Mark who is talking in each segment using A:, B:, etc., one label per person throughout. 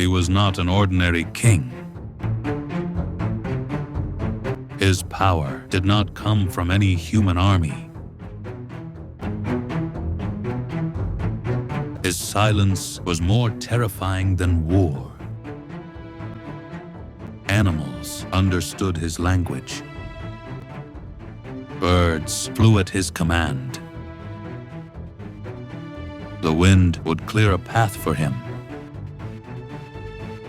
A: He was not an ordinary king. His power did not come from any human army. His silence was more terrifying than war. Animals understood his language. Birds flew at his command. The wind would clear a path for him.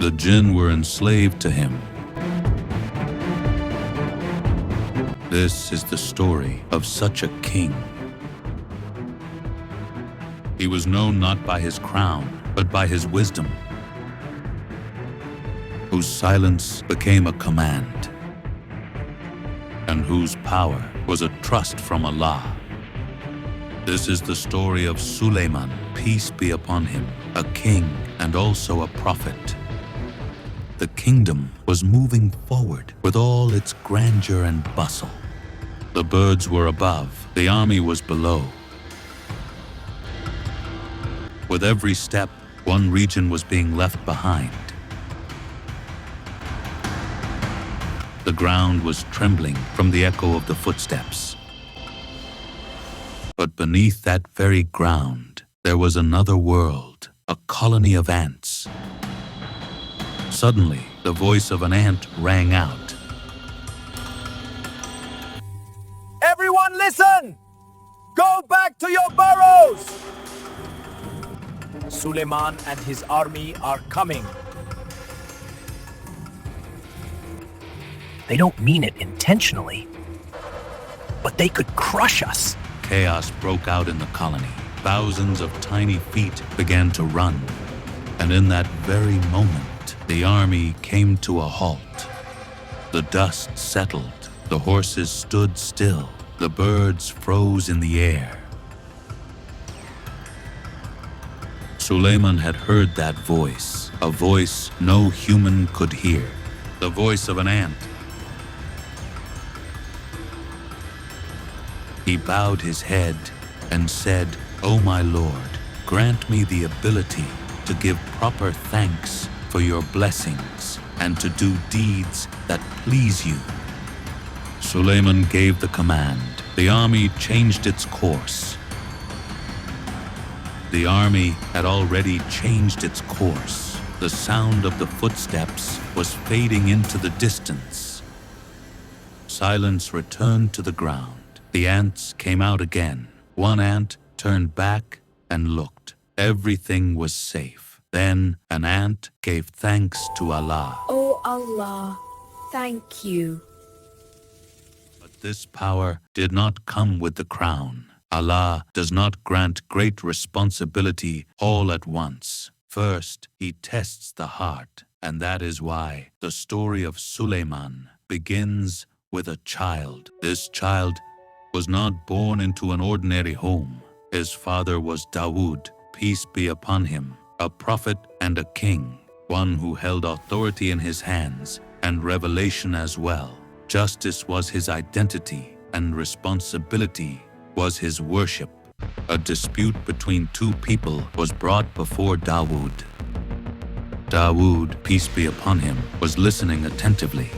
A: The Jinn were enslaved to him. This is the story of such a king. He was known not by his crown, but by his wisdom, whose silence became a command, and whose power was a trust from Allah. This is the story of Sulaiman, peace be upon him, a king and also a prophet. The kingdom was moving forward with all its grandeur and bustle. The birds were above, the army was below. With every step, one region was being left behind. The ground was trembling from the echo of the footsteps. But beneath that very ground, there was another world, a colony of ants. Suddenly, the voice of an ant rang out.
B: Everyone listen! Go back to your burrows! Sulaiman and his army are coming. They don't mean it intentionally, but they could crush us.
A: Chaos broke out in the colony. Thousands of tiny feet began to run. And in that very moment, the army came to a halt. The dust settled. The horses stood still. The birds froze in the air. Sulaiman had heard that voice, a voice no human could hear, the voice of an ant. He bowed his head and said, "O my Lord, grant me the ability to give proper thanks for your blessings and to do deeds that please you." Sulaiman gave the command. The army changed its course. The army had already changed its course. The sound of the footsteps was fading into the distance. Silence returned to the ground. The ants came out again. One ant turned back and looked. Everything was safe. Then an ant gave thanks to Allah.
C: Oh Allah, thank you.
A: But this power did not come with the crown. Allah does not grant great responsibility all at once. First, He tests the heart, and that is why the story of Sulaiman begins with a child. This child was not born into an ordinary home. His father was Dawood, peace be upon him, a prophet and a king, one who held authority in his hands and revelation as well. Justice was his identity, and responsibility was his worship. A dispute between two people was brought before Dawood. Dawood, peace be upon him, was listening attentively.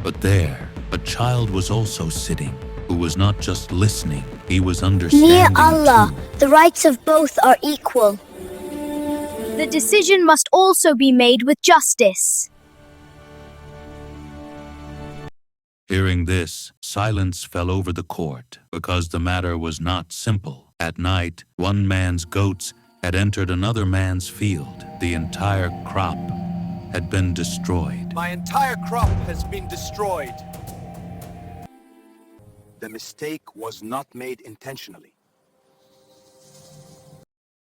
A: But there, a child was also sitting, who was not just listening, he was understanding
D: Near Allah,
A: too.
D: the rights of both are equal.
E: The decision must also be made with justice.
A: Hearing this, silence fell over the court, because the matter was not simple. At night, one man's goats had entered another man's field. The entire crop had been destroyed.
B: My entire crop has been destroyed. The mistake was not made intentionally.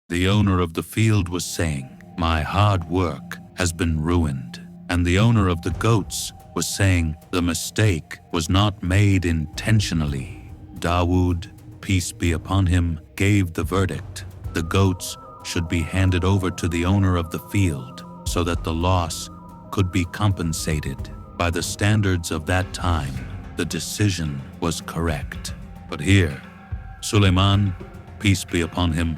A: The owner of the field was saying, "My hard work has been ruined." And the owner of the goats was saying, "The mistake was not made intentionally." Dawood, peace be upon him, gave the verdict. The goats should be handed over to the owner of the field so that the loss could be compensated. By the standards of that time, the decision was correct. But here, Sulaiman, peace be upon him,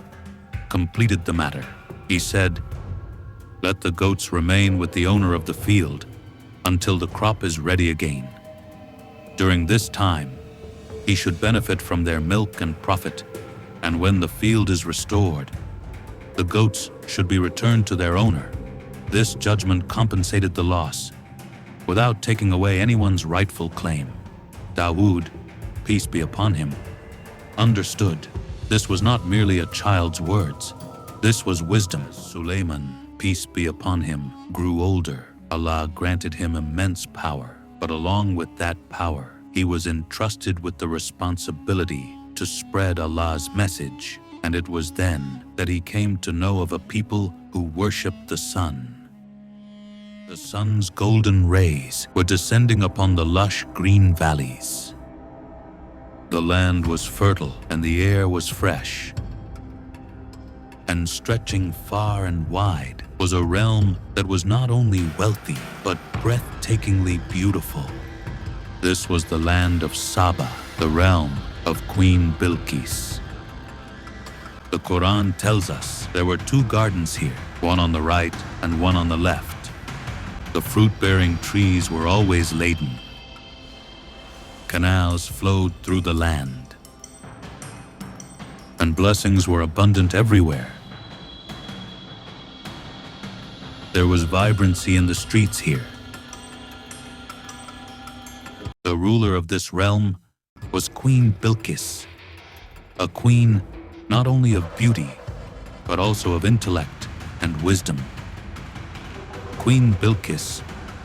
A: completed the matter. He said, Let the goats remain with the owner of the field until the crop is ready again. During this time, he should benefit from their milk and profit, and when the field is restored, the goats should be returned to their owner. This judgment compensated the loss, without taking away anyone's rightful claim. Dawood, peace be upon him, understood this was not merely a child's words. This was wisdom. Sulaiman, peace be upon him, grew older. Allah granted him immense power, but along with that power, he was entrusted with the responsibility to spread Allah's message, and it was then that he came to know of a people who worshipped the sun. The sun's golden rays were descending upon the lush green valleys. The land was fertile and the air was fresh. And stretching far and wide was a realm that was not only wealthy, but breathtakingly beautiful. This was the land of Saba, the realm of Queen Bilqis. The Quran tells us there were 2 gardens here, one on the right and one on the left. The fruit-bearing trees were always laden. Canals flowed through the land, and blessings were abundant everywhere. There was vibrancy in the streets here. The ruler of this realm was Queen Bilqis, a queen not only of beauty, but also of intellect and wisdom. Queen Bilqis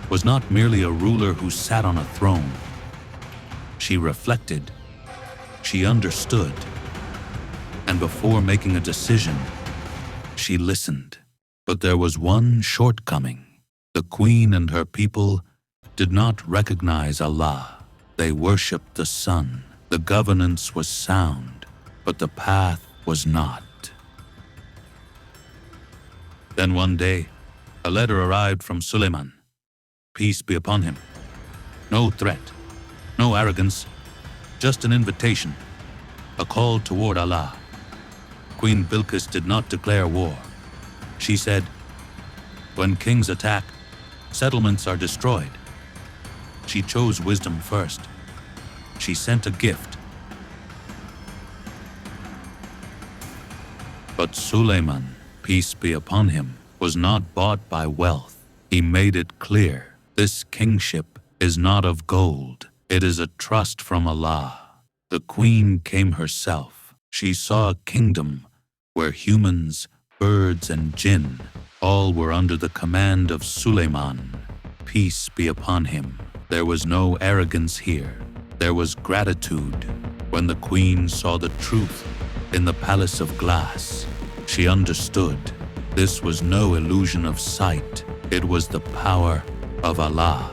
A: was not merely a ruler who sat on a throne. She reflected, she understood, and before making a decision, she listened. But there was one shortcoming. The queen and her people did not recognize Allah. They worshipped the sun. The governance was sound, but the path was not. Then one day, a letter arrived from Sulaiman, peace be upon him. No threat, no arrogance, just an invitation, a call toward Allah. Queen Bilqis did not declare war. She said, when kings attack, settlements are destroyed. She chose wisdom first. She sent a gift. But Sulaiman, peace be upon him, was not bought by wealth. He made it clear, this kingship is not of gold. It is a trust from Allah. The queen came herself. She saw a kingdom where humans, birds, and jinn all were under the command of Sulaiman, peace be upon him. There was no arrogance here. There was gratitude. When the queen saw the truth in the palace of glass, she understood this was no illusion of sight. It was the power of Allah.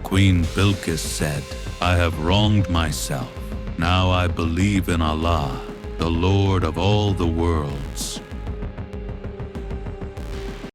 A: Queen Bilqis said, I have wronged myself. Now I believe in Allah, the Lord of all the worlds.